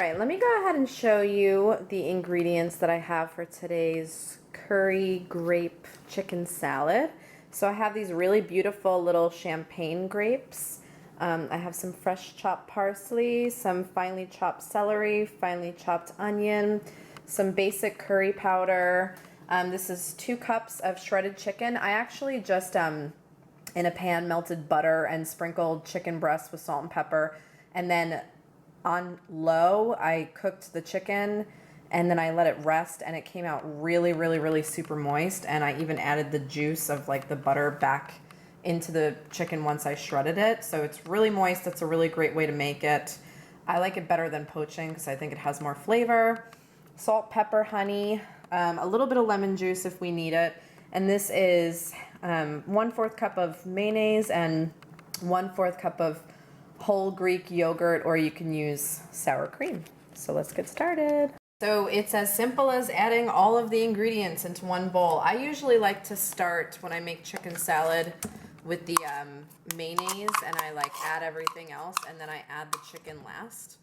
right, let me go ahead and show you the ingredients that I have for today's curry grape chicken salad. So I have these really beautiful little champagne grapes. I have some fresh chopped parsley, some finely chopped celery, finely chopped onion, some basic curry powder. This is 2 cups of shredded chicken. I actually just in a pan melted butter and sprinkled chicken breast with salt and pepper, and then on low I cooked the chicken and then I let it rest, and it came out really super moist, and I even added the juice of like the butter back into the chicken once I shredded it. So it's really moist. It's a really great way to make it. I like it better than poaching because I think it has more flavor. Salt, pepper, honey, a little bit of lemon juice if we need it. And this is 1/4 cup of mayonnaise and 1/4 cup of whole Greek yogurt, or you can use sour cream. So let's get started. So it's as simple as adding all of the ingredients into one bowl. I usually like to start when I make chicken salad with the mayonnaise, and I like add everything else, and then I add the chicken last.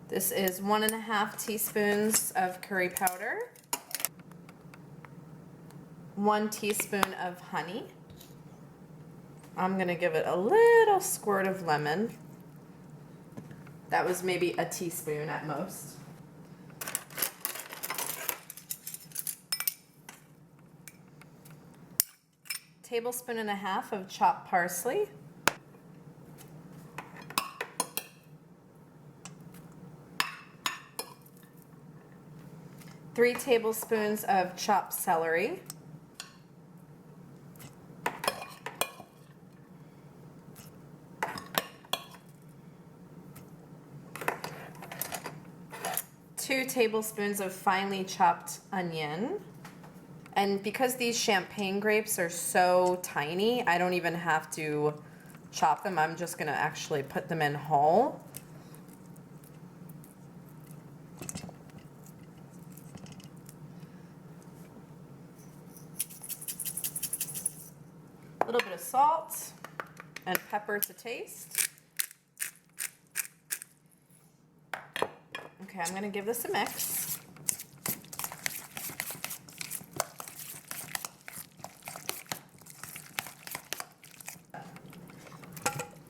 This is 1½ teaspoons of curry powder, 1 teaspoon of honey. I'm gonna give it a little squirt of lemon. That was maybe a teaspoon at most. Tablespoon and a half of chopped parsley. Three tablespoons of chopped celery. Two tablespoons of finely chopped onion. And because these champagne grapes are so tiny, I don't even have to chop them. I'm just gonna actually put them in whole. A little bit of salt and pepper to taste. Okay, I'm going to give this a mix.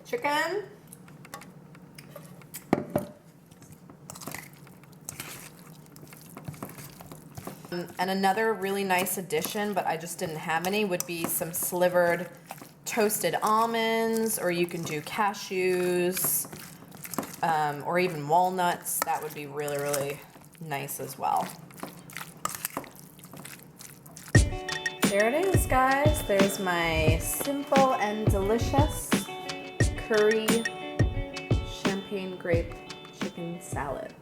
Chicken. And another really nice addition, but I just didn't have any, would be some slivered toasted almonds, or you can do cashews, or even walnuts. That would be really nice as well. There it is, guys. There's my simple and delicious curry champagne grape chicken salad.